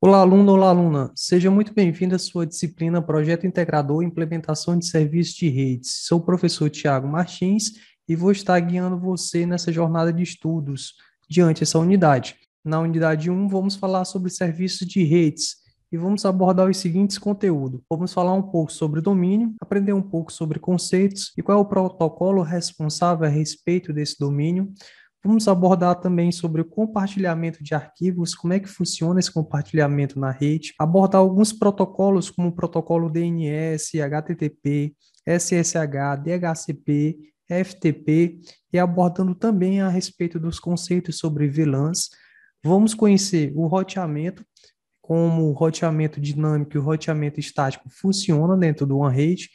Olá, aluno, olá, aluna. Seja muito bem-vindo à sua disciplina Projeto Integrador e Implementação de Serviços de Redes. Sou o professor Tiago Martins e vou estar guiando você nessa jornada de estudos diante dessa unidade. Na unidade 1, vamos falar sobre serviços de redes e vamos abordar os seguintes conteúdos. Vamos falar um pouco sobre domínio, aprender um pouco sobre conceitos e qual é o protocolo responsável a respeito desse domínio. Vamos abordar também sobre o compartilhamento de arquivos, como é que funciona esse compartilhamento na rede, abordar alguns protocolos, como o protocolo DNS, HTTP, SSH, DHCP, FTP, e abordando também a respeito dos conceitos sobre VLANs. Vamos conhecer o roteamento, como o roteamento dinâmico e o roteamento estático funcionam dentro de uma rede.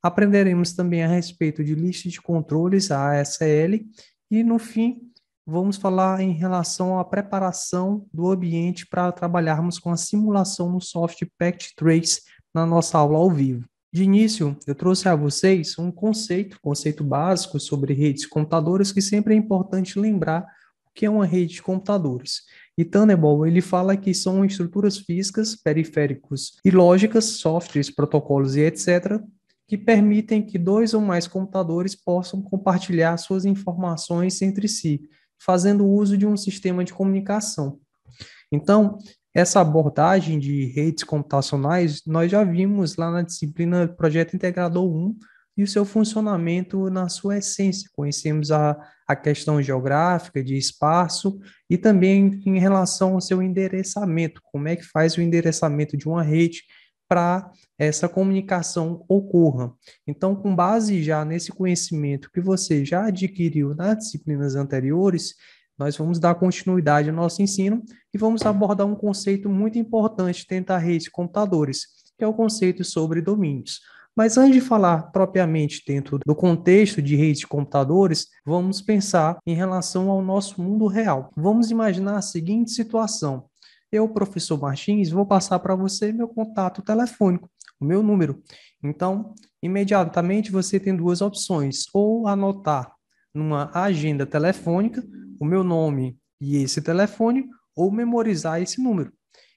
Aprenderemos também a respeito de lista de controles, a ASL, e no fim vamos falar em relação à preparação do ambiente para trabalharmos com a simulação no software Packet Trace na nossa aula ao vivo. De início, eu trouxe a vocês um conceito básico sobre redes de computadores que sempre é importante lembrar o que é uma rede de computadores. E Tannenbaum, ele fala que são estruturas físicas, periféricos e lógicas, softwares, protocolos e etc., que permitem que dois ou mais computadores possam compartilhar suas informações entre si, fazendo uso de um sistema de comunicação. Então, essa abordagem de redes computacionais, nós já vimos lá na disciplina Projeto Integrador 1 e o seu funcionamento na sua essência. Conhecemos a questão geográfica, de espaço, e também em relação ao seu endereçamento, como é que faz o endereçamento de uma rede para essa comunicação ocorra. Então, com base já nesse conhecimento que você já adquiriu nas disciplinas anteriores, nós vamos dar continuidade ao nosso ensino e vamos abordar um conceito muito importante dentro da rede de computadores, que é o conceito sobre domínios. Mas antes de falar propriamente dentro do contexto de redes de computadores, vamos pensar em relação ao nosso mundo real. Vamos imaginar a seguinte situação. Eu, professor Martins, vou passar para você meu contato telefônico, o meu número. Então, imediatamente você tem duas opções: ou anotar numa agenda telefônica o meu nome e esse telefone, ou memorizar esse número.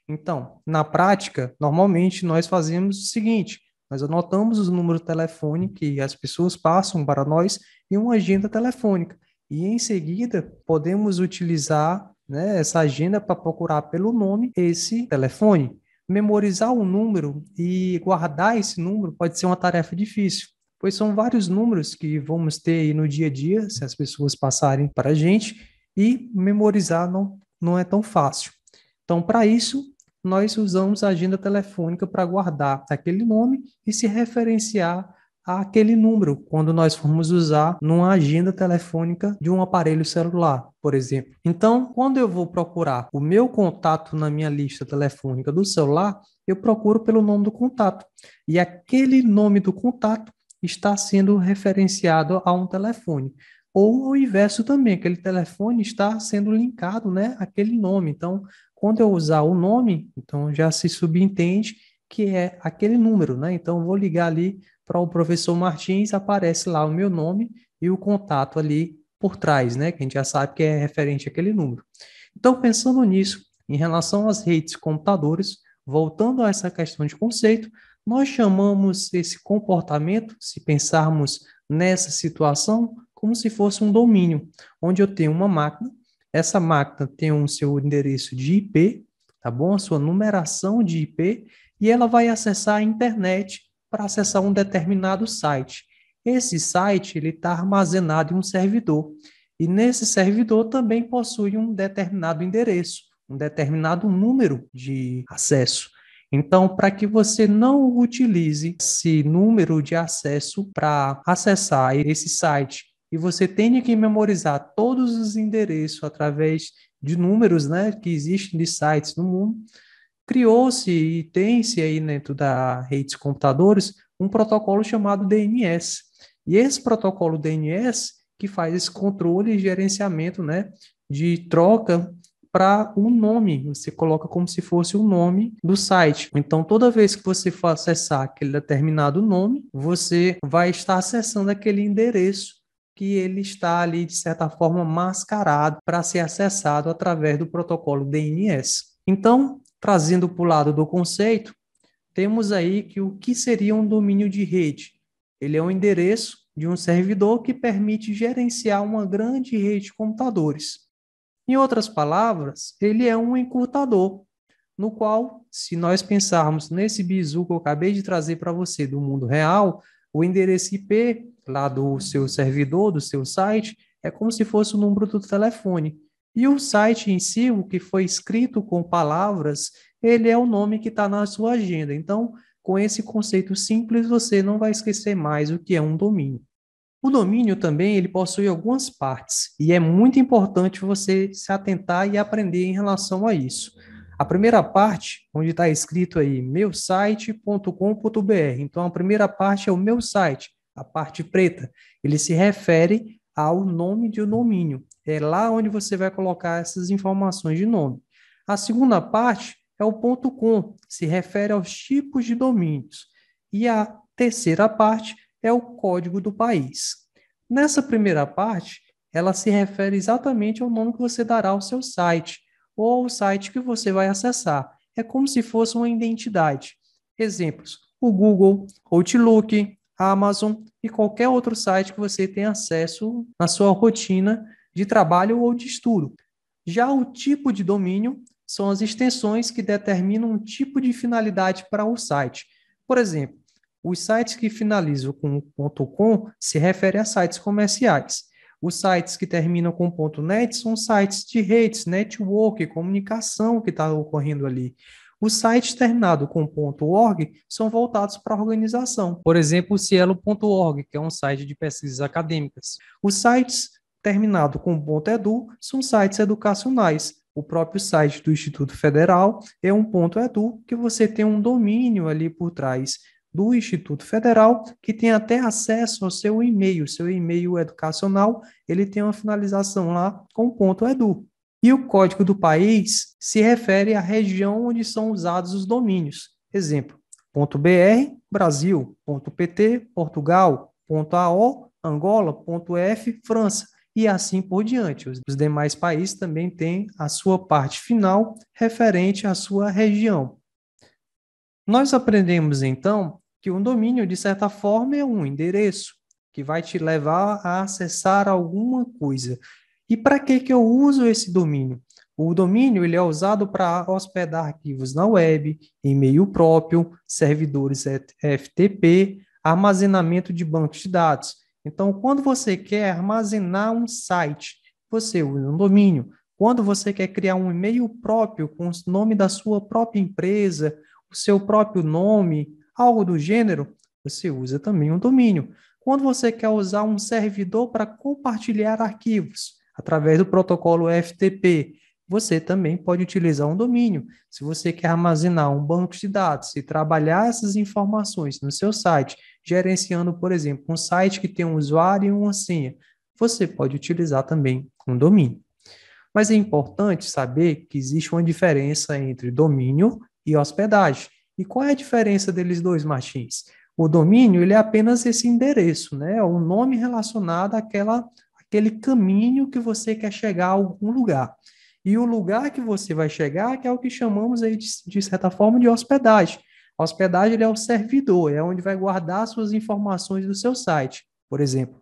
Então, na prática, normalmente nós fazemos o seguinte: nós anotamos o número de telefone que as pessoas passam para nós em uma agenda telefônica. E em seguida, podemos utilizar, né, essa agenda para procurar pelo nome esse telefone. Memorizar o número e guardar esse número pode ser uma tarefa difícil, pois são vários números que vamos ter aí no dia a dia, se as pessoas passarem para a gente, e memorizar não é tão fácil. Então, para isso, nós usamos a agenda telefônica para guardar aquele nome e se referenciar àquele número quando nós formos usar numa agenda telefônica de um aparelho celular, por exemplo. Então, quando eu vou procurar o meu contato na minha lista telefônica do celular, eu procuro pelo nome do contato. E aquele nome do contato está sendo referenciado a um telefone. Ou o inverso também, aquele telefone está sendo linkado, né, àquele nome. Então, quando eu usar o nome, então já se subentende que é aquele número, né? Então, eu vou ligar ali para o professor Martins, aparece lá o meu nome e o contato ali por trás, né? Que a gente já sabe que é referente àquele número. Então, pensando nisso, em relação às redes computadores, voltando a essa questão de conceito, nós chamamos esse comportamento, se pensarmos nessa situação, como se fosse um domínio, onde eu tenho uma máquina, essa máquina tem o seu endereço de IP, tá bom? A sua numeração de IP, e ela vai acessar a internet para acessar um determinado site. Esse site ele está armazenado em um servidor, e nesse servidor também possui um determinado endereço, um determinado número de acesso. Então, para que você não utilize esse número de acesso para acessar esse site e você tenha que memorizar todos os endereços através de números, né, que existem de sites no mundo, criou-se e tem-se aí dentro da rede de computadores um protocolo chamado DNS. E esse protocolo DNS que faz esse controle e gerenciamento, né, de troca para um nome. Você coloca como se fosse o nome do site. Então, toda vez que você for acessar aquele determinado nome, você vai estar acessando aquele endereço que ele está ali, de certa forma, mascarado para ser acessado através do protocolo DNS. Então, Trazendo para o lado do conceito, temos aí que o que seria um domínio de rede? Ele é um endereço de um servidor que permite gerenciar uma grande rede de computadores. Em outras palavras, ele é um encurtador, no qual, se nós pensarmos nesse bizu que eu acabei de trazer para você do mundo real, o endereço IP lá do seu servidor, do seu site, é como se fosse o número do telefone. E o site em si, o que foi escrito com palavras, ele é o nome que está na sua agenda. Então, com esse conceito simples, você não vai esquecer mais o que é um domínio. O domínio também ele possui algumas partes e é muito importante você se atentar e aprender em relação a isso. A primeira parte, onde está escrito aí meusite.com.br. Então, a primeira parte é o meu site, a parte preta. Ele se refere ao nome de um domínio. É lá onde você vai colocar essas informações de nome. A segunda parte é o .com, se refere aos tipos de domínios. E a terceira parte é o código do país. Nessa primeira parte, ela se refere exatamente ao nome que você dará ao seu site ou ao site que você vai acessar. É como se fosse uma identidade. Exemplos: o Google, Outlook, Amazon e qualquer outro site que você tenha acesso na sua rotina de trabalho ou de estudo. Já o tipo de domínio são as extensões que determinam um tipo de finalidade para o site. Por exemplo, os sites que finalizam com .com se referem a sites comerciais. Os sites que terminam com .net são sites de redes, network, comunicação que está ocorrendo ali. Os sites terminados com .org são voltados para a organização. Por exemplo, o Cielo.org, que é um site de pesquisas acadêmicas. Os sites terminados com .edu são sites educacionais. O próprio site do Instituto Federal é um .edu, que você tem um domínio ali por trás do Instituto Federal, que tem até acesso ao seu e-mail educacional, ele tem uma finalização lá com .edu. E o código do país se refere à região onde são usados os domínios. Exemplo, .br, Brasil, .pt, Portugal, .ao, Angola, .f, França, e assim por diante. Os demais países também têm a sua parte final referente à sua região. Nós aprendemos, então, que um domínio, de certa forma, é um endereço que vai te levar a acessar alguma coisa. E para que eu uso esse domínio? O domínio ele é usado para hospedar arquivos na web, e-mail próprio, servidores FTP, armazenamento de bancos de dados. Então, quando você quer armazenar um site, você usa um domínio. Quando você quer criar um e-mail próprio com o nome da sua própria empresa, o seu próprio nome, algo do gênero, você usa também um domínio. Quando você quer usar um servidor para compartilhar arquivos através do protocolo FTP, você também pode utilizar um domínio. Se você quer armazenar um banco de dados e trabalhar essas informações no seu site, gerenciando, por exemplo, um site que tem um usuário e uma senha, você pode utilizar também um domínio. Mas é importante saber que existe uma diferença entre domínio e hospedagem. E qual é a diferença deles dois, Martins? O domínio ele é apenas esse endereço, né? O nome relacionado àquele caminho que você quer chegar a algum lugar. E o lugar que você vai chegar, que é o que chamamos aí de certa forma de hospedagem. A hospedagem ele é o servidor, é onde vai guardar suas informações do seu site, por exemplo.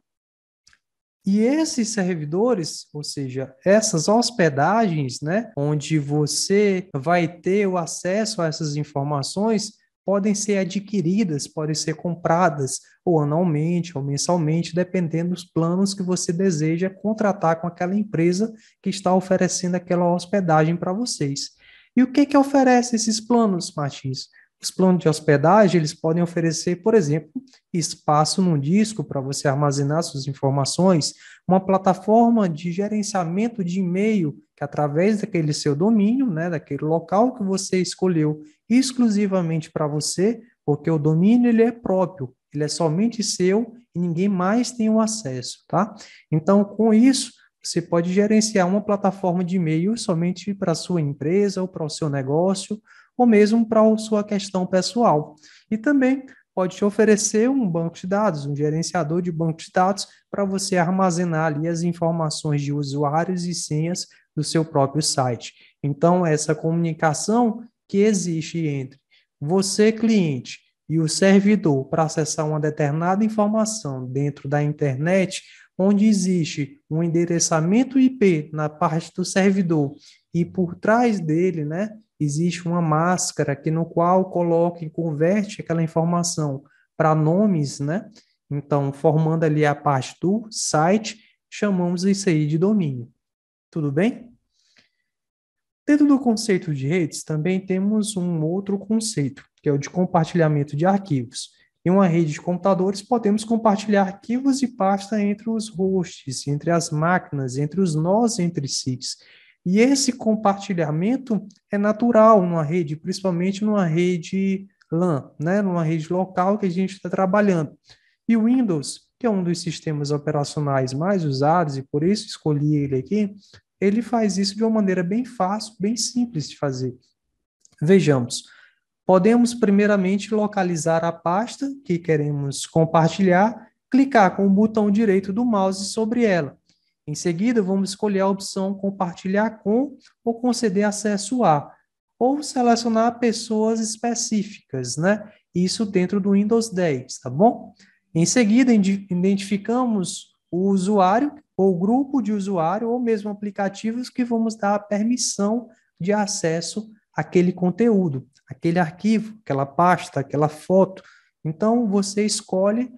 E esses servidores, ou seja, essas hospedagens, né, onde você vai ter o acesso a essas informações, podem ser adquiridas, podem ser compradas, ou anualmente, ou mensalmente, dependendo dos planos que você deseja contratar com aquela empresa que está oferecendo aquela hospedagem para vocês. E o que oferece esses planos, Martins? Os planos de hospedagem, eles podem oferecer, por exemplo, espaço num disco para você armazenar suas informações, uma plataforma de gerenciamento de e-mail, que através daquele seu domínio, né, daquele local que você escolheu exclusivamente para você, porque o domínio ele é próprio, ele é somente seu e ninguém mais tem o acesso, tá? Então, com isso, você pode gerenciar uma plataforma de e-mail somente para a sua empresa ou para o seu negócio, ou mesmo para a sua questão pessoal. E também pode te oferecer um banco de dados, um gerenciador de banco de dados, para você armazenar ali as informações de usuários e senhas do seu próprio site. Então, essa comunicação que existe entre você, cliente, e o servidor para acessar uma determinada informação dentro da internet, onde existe um endereçamento IP na parte do servidor e por trás dele, né, existe uma máscara que no qual coloca e converte aquela informação para nomes, né? Então, formando ali a parte do site, chamamos isso aí de domínio. Tudo bem? Dentro do conceito de redes, também temos um outro conceito, que é o de compartilhamento de arquivos. Em uma rede de computadores, podemos compartilhar arquivos e pasta entre os hosts, entre as máquinas, entre os nós entre si. E esse compartilhamento é natural numa rede, principalmente numa rede LAN, né? Numa rede local que a gente está trabalhando. E o Windows, que é um dos sistemas operacionais mais usados, e por isso escolhi ele aqui, ele faz isso de uma maneira bem fácil, bem simples de fazer. Vejamos, podemos primeiramente localizar a pasta que queremos compartilhar, clicar com o botão direito do mouse sobre ela. Em seguida, vamos escolher a opção compartilhar com ou conceder acesso a, ou selecionar pessoas específicas, né? Isso dentro do Windows 10, tá bom? Em seguida, identificamos o usuário ou grupo de usuário ou mesmo aplicativos que vamos dar a permissão de acesso àquele conteúdo, aquele arquivo, aquela pasta, aquela foto. Então, você escolhe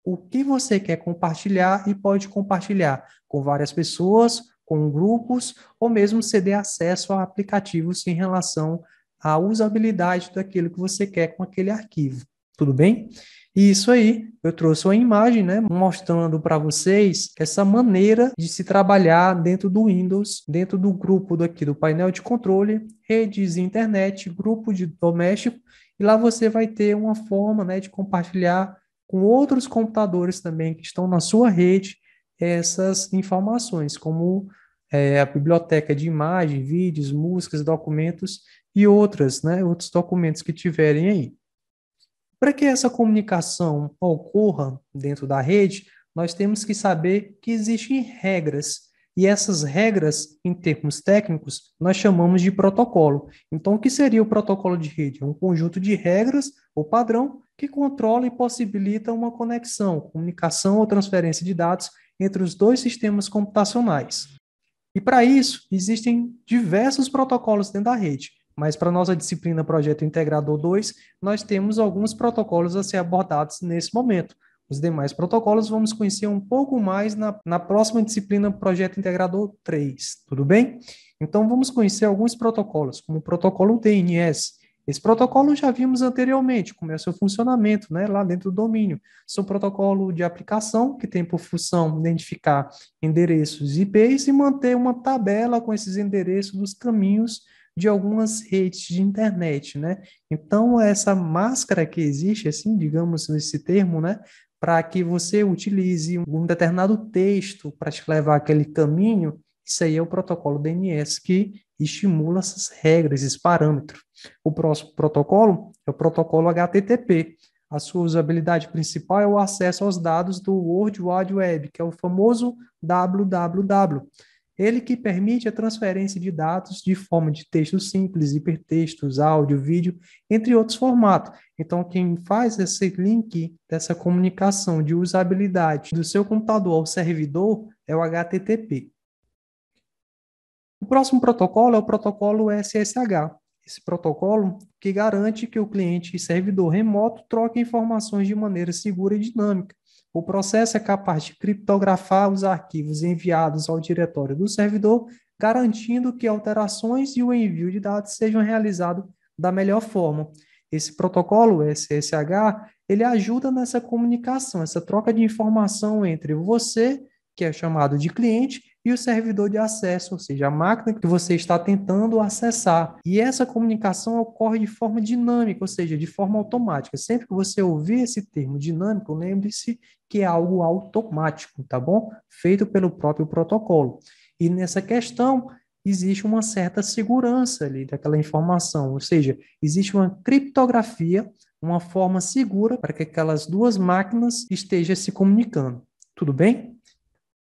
o que você quer compartilhar e pode compartilhar com várias pessoas, com grupos, ou mesmo ceder acesso a aplicativos em relação à usabilidade daquilo que você quer com aquele arquivo. Tudo bem? E isso aí, eu trouxe uma imagem, né, mostrando para vocês essa maneira de se trabalhar dentro do Windows, dentro do grupo daqui do painel de controle, redes internet, grupo de doméstico, e lá você vai ter uma forma, né, de compartilhar com outros computadores também que estão na sua rede essas informações, como a biblioteca de imagens, vídeos, músicas, documentos e outras, né, outros documentos que tiverem aí. Para que essa comunicação ocorra dentro da rede, nós temos que saber que existem regras. E essas regras, em termos técnicos, nós chamamos de protocolo. Então, o que seria o protocolo de rede? É um conjunto de regras ou padrão que controla e possibilita uma conexão, comunicação ou transferência de dados entre os dois sistemas computacionais. E para isso, existem diversos protocolos dentro da rede. Mas para a nossa disciplina Projeto Integrador 2, nós temos alguns protocolos a ser abordados nesse momento. Os demais protocolos vamos conhecer um pouco mais na próxima disciplina Projeto Integrador 3, tudo bem? Então vamos conhecer alguns protocolos, como o protocolo DNS. Esse protocolo já vimos anteriormente, como é o seu funcionamento, né, lá dentro do domínio. São protocolo de aplicação que tem por função identificar endereços IPs e manter uma tabela com esses endereços dos caminhos de algumas redes de internet, né? Então, essa máscara que existe, assim, digamos esse termo, né? Para que você utilize um determinado texto para te levar aquele caminho, isso aí é o protocolo DNS que estimula essas regras, esses parâmetros. O próximo protocolo é o protocolo HTTP. A sua usabilidade principal é o acesso aos dados do World Wide Web, que é o famoso www. Ele que permite a transferência de dados de forma de texto simples, hipertextos, áudio, vídeo, entre outros formatos. Então, quem faz esse link dessa comunicação de usabilidade do seu computador ao servidor é o HTTP. O próximo protocolo é o protocolo SSH. Esse protocolo que garante que o cliente e servidor remoto troquem informações de maneira segura e dinâmica. O processo é capaz de criptografar os arquivos enviados ao diretório do servidor, garantindo que alterações e o envio de dados sejam realizados da melhor forma. Esse protocolo, SSH, ele ajuda nessa comunicação, essa troca de informação entre você, que é chamado de cliente, e o servidor de acesso, ou seja, a máquina que você está tentando acessar. E essa comunicação ocorre de forma dinâmica, ou seja, de forma automática. Sempre que você ouvir esse termo dinâmico, lembre-se que é algo automático, tá bom? Feito pelo próprio protocolo. E nessa questão, existe uma certa segurança ali daquela informação, ou seja, existe uma criptografia, uma forma segura para que aquelas duas máquinas estejam se comunicando. Tudo bem?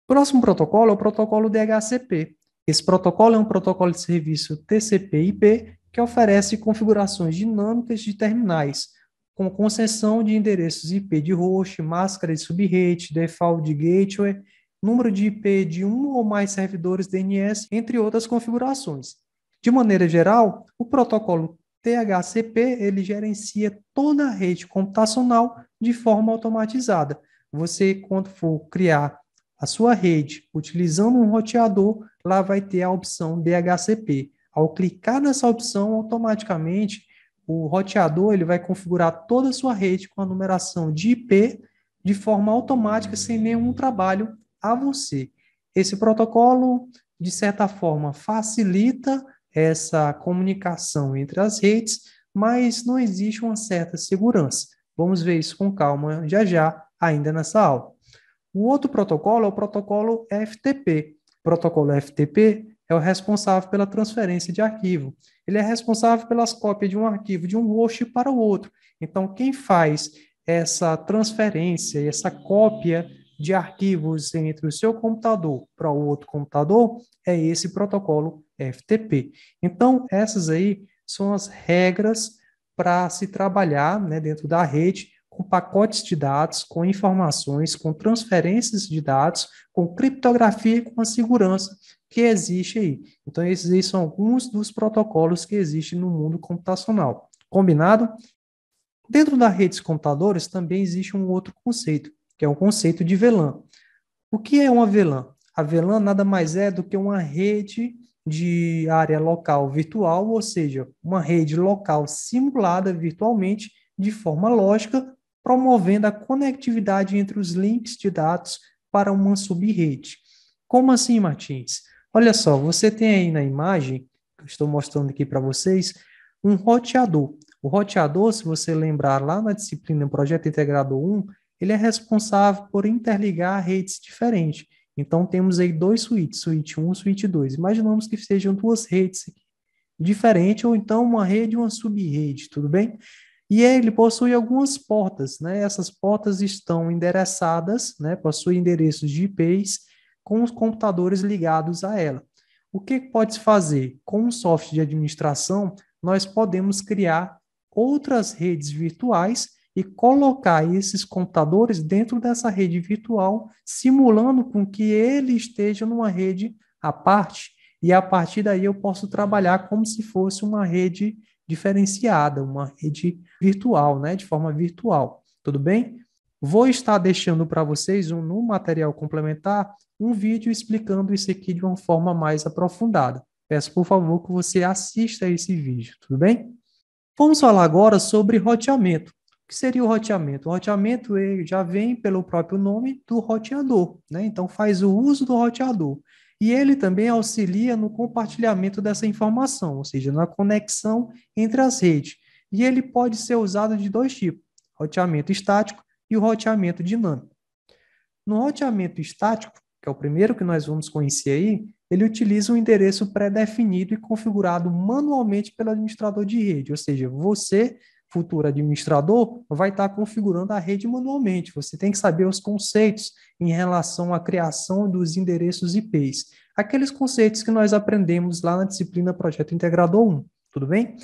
Próximo protocolo é o protocolo DHCP. Esse protocolo é um protocolo de serviço TCP/IP que oferece configurações dinâmicas de terminais, com concessão de endereços IP de host, máscara de subrate, default de gateway, número de IP de um ou mais servidores DNS, entre outras configurações. De maneira geral, o protocolo THCP ele gerencia toda a rede computacional de forma automatizada. Você, quando for criar a sua rede utilizando um roteador, lá vai ter a opção DHCP. Ao clicar nessa opção, automaticamente o roteador ele vai configurar toda a sua rede com a numeração de IP de forma automática, sem nenhum trabalho a você. Esse protocolo, de certa forma, facilita essa comunicação entre as redes, mas não existe uma certa segurança. Vamos ver isso com calma já já, ainda nessa aula. O outro protocolo é o protocolo FTP. O protocolo FTP é o responsável pela transferência de arquivo. Ele é responsável pelas cópias de um arquivo de um host para o outro. Então, quem faz essa transferência, essa cópia de arquivos entre o seu computador para o outro computador é esse protocolo FTP. Então, essas aí são as regras para se trabalhar, né, dentro da rede com pacotes de dados, com informações, com transferências de dados, com criptografia e com a segurança que existe aí. Então, esses aí são alguns dos protocolos que existem no mundo computacional. Combinado? Dentro das redes computadoras também existe um outro conceito, que é o conceito de VLAN. O que é uma VLAN? A VLAN nada mais é do que uma rede de área local virtual, ou seja, uma rede local simulada virtualmente de forma lógica, promovendo a conectividade entre os links de dados para uma subrede. Como assim, Martins? Olha só, você tem aí na imagem, que eu estou mostrando aqui para vocês, um roteador. O roteador, se você lembrar lá na disciplina Projeto Integrado 1, ele é responsável por interligar redes diferentes. Então, temos aí dois switches, switch 1 e switch 2. Imaginamos que sejam duas redes diferentes, ou então uma rede e uma subrede, tudo bem? E ele possui algumas portas, né? Essas portas estão endereçadas, né? Possuem endereços de IPs com os computadores ligados a ela. O que pode se fazer? Com um software de administração, nós podemos criar outras redes virtuais e colocar esses computadores dentro dessa rede virtual, simulando com que ele esteja numa rede à parte, e a partir daí eu posso trabalhar como se fosse uma rede diferenciada, uma rede virtual, né, de forma virtual. Tudo bem? Vou estar deixando para vocês no material complementar um vídeo explicando isso aqui de uma forma mais aprofundada. Peço, por favor, que você assista a esse vídeo, tudo bem? Vamos falar agora sobre roteamento. O que seria o roteamento? O roteamento ele já vem pelo próprio nome do roteador, né? Então faz o uso do roteador. E ele também auxilia no compartilhamento dessa informação, ou seja, na conexão entre as redes. E ele pode ser usado de dois tipos: roteamento estático e o roteamento dinâmico. No roteamento estático, que é o primeiro que nós vamos conhecer aí, ele utiliza um endereço pré-definido e configurado manualmente pelo administrador de rede, ou seja, você, futuro administrador, vai estar configurando a rede manualmente. Você tem que saber os conceitos em relação à criação dos endereços IPs. Aqueles conceitos que nós aprendemos lá na disciplina Projeto Integrador 1, tudo bem?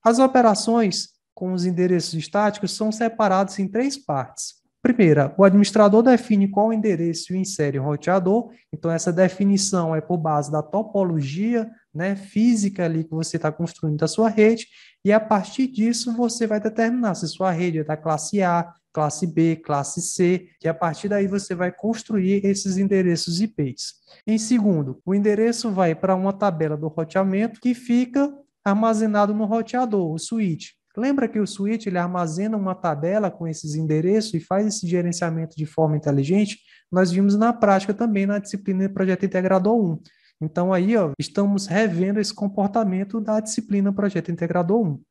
As operações com os endereços estáticos são separadas em três partes. Primeira, o administrador define qual endereço insere o roteador. Então, essa definição é por base da topologia, né, física ali que você está construindo da sua rede, e a partir disso você vai determinar se sua rede é da classe A, classe B, classe C, e a partir daí você vai construir esses endereços IPs. Em segundo, o endereço vai para uma tabela do roteamento que fica armazenado no roteador, o switch. Lembra que o switch ele armazena uma tabela com esses endereços e faz esse gerenciamento de forma inteligente? Nós vimos na prática também na disciplina de Projeto Integrador 1. Então, aí, ó, estamos revendo esse comportamento da disciplina Projeto Integrador 1.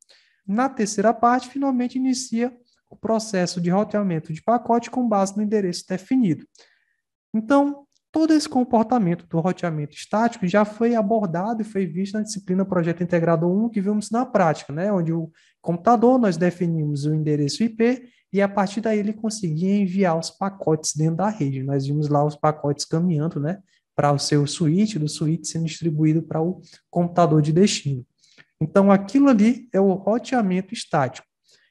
Na terceira parte, finalmente inicia o processo de roteamento de pacote com base no endereço definido. Então, todo esse comportamento do roteamento estático já foi abordado e foi visto na disciplina Projeto Integrador 1, que vimos na prática, né? Onde o computador, nós definimos o endereço IP e a partir daí ele conseguia enviar os pacotes dentro da rede. Nós vimos lá os pacotes caminhando, né, para o seu switch, do switch sendo distribuído para o computador de destino. Então, aquilo ali é o roteamento estático.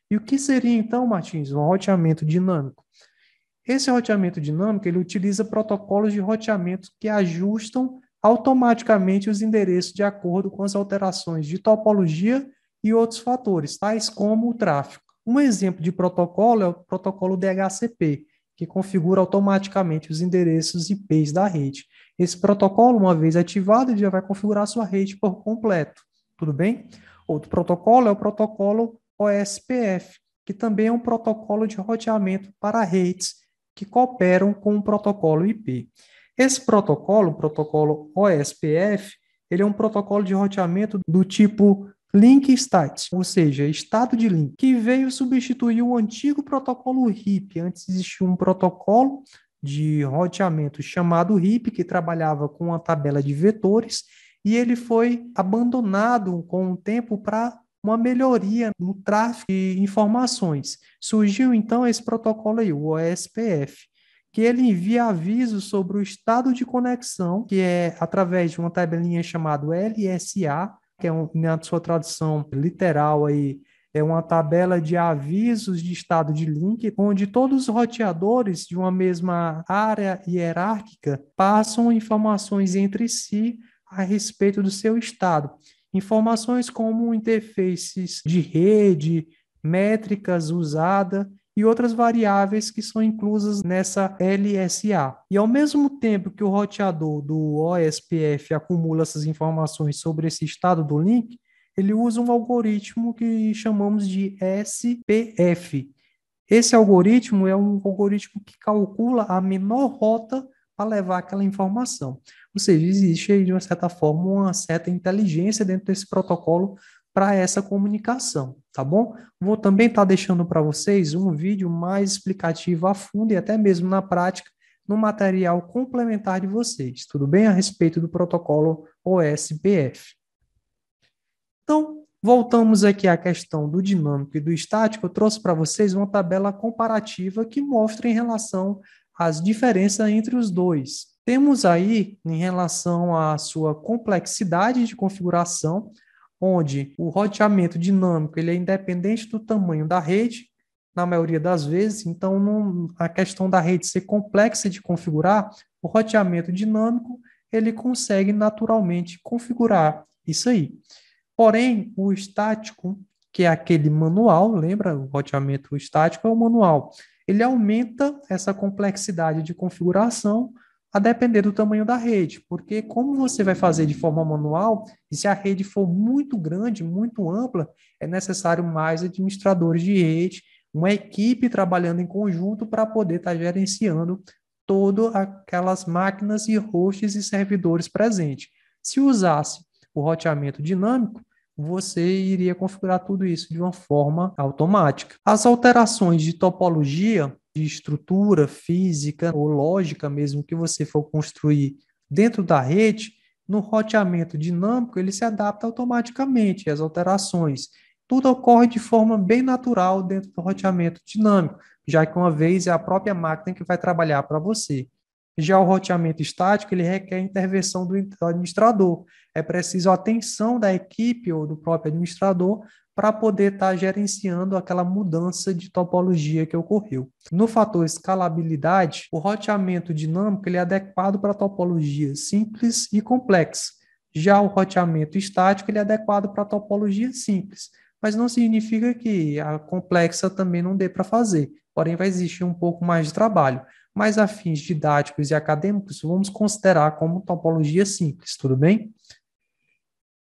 E o que seria, então, Martins, um roteamento dinâmico? Esse roteamento dinâmico, ele utiliza protocolos de roteamento que ajustam automaticamente os endereços de acordo com as alterações de topologia e outros fatores, tais como o tráfego. Um exemplo de protocolo é o protocolo DHCP, que configura automaticamente os endereços IPs da rede. Esse protocolo, uma vez ativado, ele já vai configurar sua rede por completo. Tudo bem? Outro protocolo é o protocolo OSPF, que também é um protocolo de roteamento para redes que cooperam com o protocolo IP. Esse protocolo, o protocolo OSPF, ele é um protocolo de roteamento do tipo link state, ou seja, estado de link, que veio substituir o antigo protocolo RIP. Antes existia um protocolo de roteamento chamado RIP, que trabalhava com uma tabela de vetores, e ele foi abandonado com o tempo para uma melhoria no tráfego de informações. Surgiu então esse protocolo aí, o OSPF, que ele envia avisos sobre o estado de conexão, que é através de uma tabelinha chamada LSA, que é na sua tradução literal aí, é uma tabela de avisos de estado de link, onde todos os roteadores de uma mesma área hierárquica passam informações entre si a respeito do seu estado. Informações como interfaces de rede, métricas usadas e outras variáveis que são inclusas nessa LSA. E ao mesmo tempo que o roteador do OSPF acumula essas informações sobre esse estado do link, ele usa um algoritmo que chamamos de SPF. Esse algoritmo é um algoritmo que calcula a menor rota para levar aquela informação. Ou seja, existe aí, de uma certa forma, uma certa inteligência dentro desse protocolo para essa comunicação, tá bom? Vou também estar deixando para vocês um vídeo mais explicativo a fundo e até mesmo na prática, no material complementar de vocês, tudo bem? A respeito do protocolo OSPF. Então, voltamos aqui à questão do dinâmico e do estático. Eu trouxe para vocês uma tabela comparativa que mostra em relação às diferenças entre os dois. Temos aí, em relação à sua complexidade de configuração, onde o roteamento dinâmico ele é independente do tamanho da rede, na maioria das vezes. Então, a questão da rede ser complexa de configurar, o roteamento dinâmico ele consegue naturalmente configurar isso aí. Porém, o estático, que é aquele manual, lembra? O roteamento estático é o manual. Ele aumenta essa complexidade de configuração a depender do tamanho da rede, porque como você vai fazer de forma manual, e se a rede for muito grande, muito ampla, é necessário mais administradores de rede, uma equipe trabalhando em conjunto para poder estar gerenciando todas aquelas máquinas e hosts e servidores presentes. Se usasse o roteamento dinâmico, você iria configurar tudo isso de uma forma automática. As alterações de topologia, de estrutura física ou lógica mesmo que você for construir dentro da rede, no roteamento dinâmico, ele se adapta automaticamente às alterações. Tudo ocorre de forma bem natural dentro do roteamento dinâmico, já que uma vez é a própria máquina que vai trabalhar para você. Já o roteamento estático, ele requer intervenção do administrador. É preciso a atenção da equipe ou do próprio administrador para poder estar gerenciando aquela mudança de topologia que ocorreu. No fator escalabilidade, o roteamento dinâmico ele é adequado para topologia simples e complexa. Já o roteamento estático ele é adequado para topologia simples, mas não significa que a complexa também não dê para fazer, porém vai existir um pouco mais de trabalho. Mas a fins didáticos e acadêmicos, vamos considerar como topologia simples, tudo bem?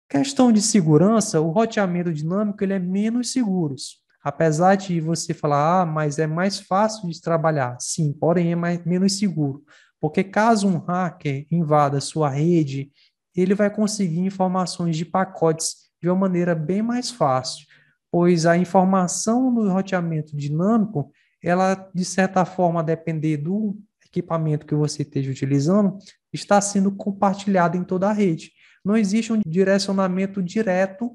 Questão de segurança, o roteamento dinâmico ele é menos seguro. Apesar de você falar, mas é mais fácil de trabalhar. Sim, porém menos seguro. Porque caso um hacker invada sua rede, ele vai conseguir informações de pacotes de uma maneira bem mais fácil, pois a informação do roteamento dinâmico, ela, de certa forma, a depender do equipamento que você esteja utilizando, está sendo compartilhada em toda a rede. Não existe um direcionamento direto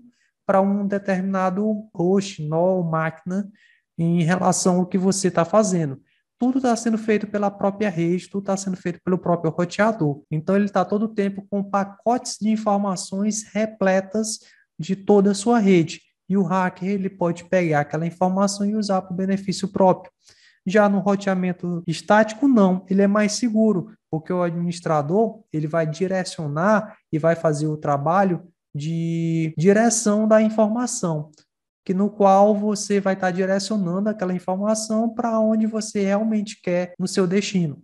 para um determinado host, nó, máquina, em relação ao que você está fazendo. Tudo está sendo feito pela própria rede, tudo está sendo feito pelo próprio roteador. Então, ele está todo o tempo com pacotes de informações repletas de toda a sua rede. E o hacker ele pode pegar aquela informação e usar para o benefício próprio. Já no roteamento estático, não, ele é mais seguro, porque o administrador ele vai direcionar e vai fazer o trabalho de direção da informação, que no qual você vai estar direcionando aquela informação para onde você realmente quer no seu destino.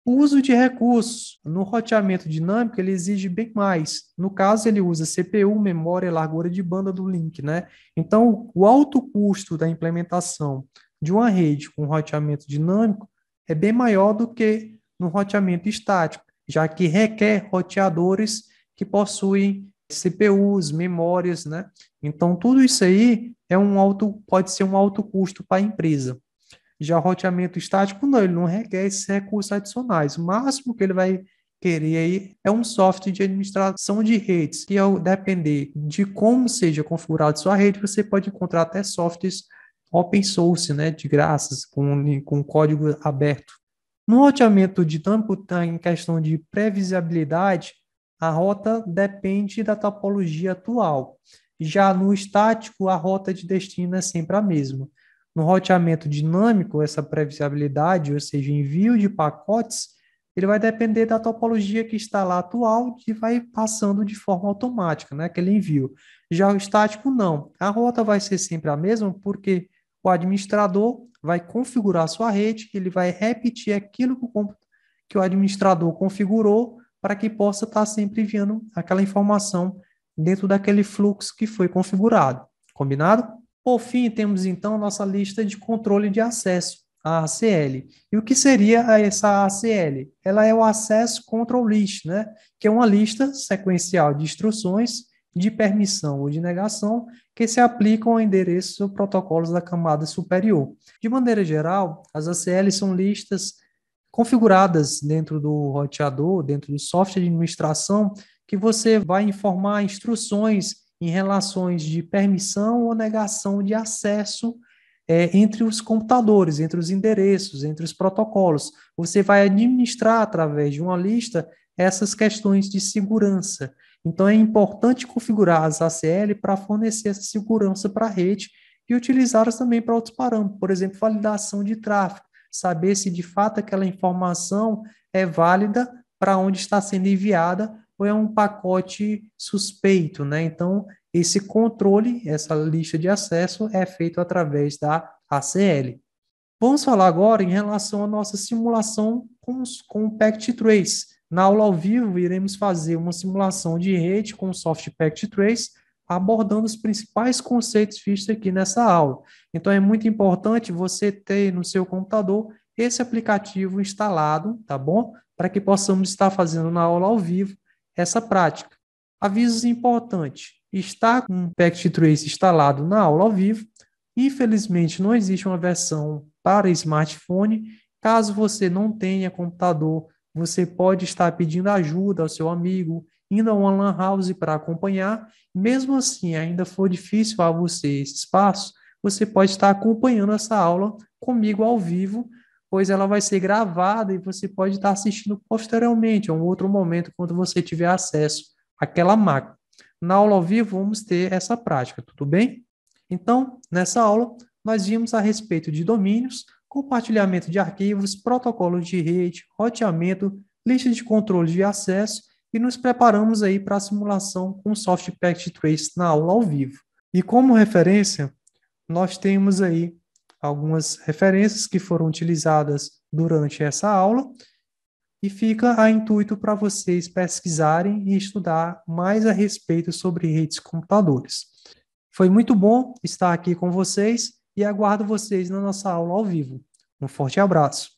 O uso de recursos no roteamento dinâmico ele exige bem mais. No caso, ele usa CPU, memória e largura de banda do link, né? Então, o alto custo da implementação de uma rede com roteamento dinâmico é bem maior do que no roteamento estático, já que requer roteadores que possuem CPUs, memórias, né? Então, tudo isso aí pode ser um alto custo para a empresa. Já o roteamento estático, não, ele não requer esses recursos adicionais. O máximo que ele vai querer aí é um software de administração de redes, que ao depender de como seja configurada sua rede, você pode encontrar até softwares open source, né, de graças, com código aberto. No roteamento dinâmico, tá em questão de previsibilidade, a rota depende da topologia atual. Já no estático, a rota de destino é sempre a mesma. No roteamento dinâmico, essa previsibilidade, ou seja, envio de pacotes, ele vai depender da topologia que está lá atual e vai passando de forma automática, né, aquele envio. Já o estático, não. A rota vai ser sempre a mesma porque o administrador vai configurar sua rede, ele vai repetir aquilo que o administrador configurou para que possa estar sempre enviando aquela informação dentro daquele fluxo que foi configurado. Combinado? Por fim, temos então nossa lista de controle de acesso, a ACL. E o que seria essa ACL? Ela é o Access Control List, né? Que é uma lista sequencial de instruções de permissão ou de negação que se aplicam a endereços ou protocolos da camada superior. De maneira geral, as ACLs são listas configuradas dentro do roteador, dentro do software de administração, que você vai informar instruções em relações de permissão ou negação de acesso entre os computadores, entre os endereços, entre os protocolos. Você vai administrar através de uma lista essas questões de segurança. Então, é importante configurar as ACL para fornecer essa segurança para a rede e utilizá-las também para outros parâmetros, por exemplo, validação de tráfego, saber se de fato aquela informação é válida para onde está sendo enviada ou é um pacote suspeito, né? Então, esse controle, essa lista de acesso é feito através da ACL. Vamos falar agora em relação à nossa simulação com o Packet Trace. Na aula ao vivo, iremos fazer uma simulação de rede com o Soft Packet Trace, abordando os principais conceitos vistos aqui nessa aula. Então, é muito importante você ter no seu computador esse aplicativo instalado, tá bom? Para que possamos estar fazendo na aula ao vivo essa prática. Avisos importantes. Está com o Packet Trace instalado na aula ao vivo. Infelizmente, não existe uma versão para smartphone. Caso você não tenha computador, você pode estar pedindo ajuda ao seu amigo, indo a uma LAN house para acompanhar. Mesmo assim, ainda for difícil a você esse espaço, você pode estar acompanhando essa aula comigo ao vivo, pois ela vai ser gravada e você pode estar assistindo posteriormente, a um outro momento, quando você tiver acesso àquela máquina. Na aula ao vivo, vamos ter essa prática, tudo bem? Então, nessa aula, nós vimos a respeito de domínios, compartilhamento de arquivos, protocolos de rede, roteamento, lista de controle de acesso e nos preparamos aí para a simulação com o Soft Packet Trace na aula ao vivo. E como referência, nós temos aí algumas referências que foram utilizadas durante essa aula e fica a intuito para vocês pesquisarem e estudar mais a respeito sobre redes computadores. Foi muito bom estar aqui com vocês e aguardo vocês na nossa aula ao vivo. Um forte abraço.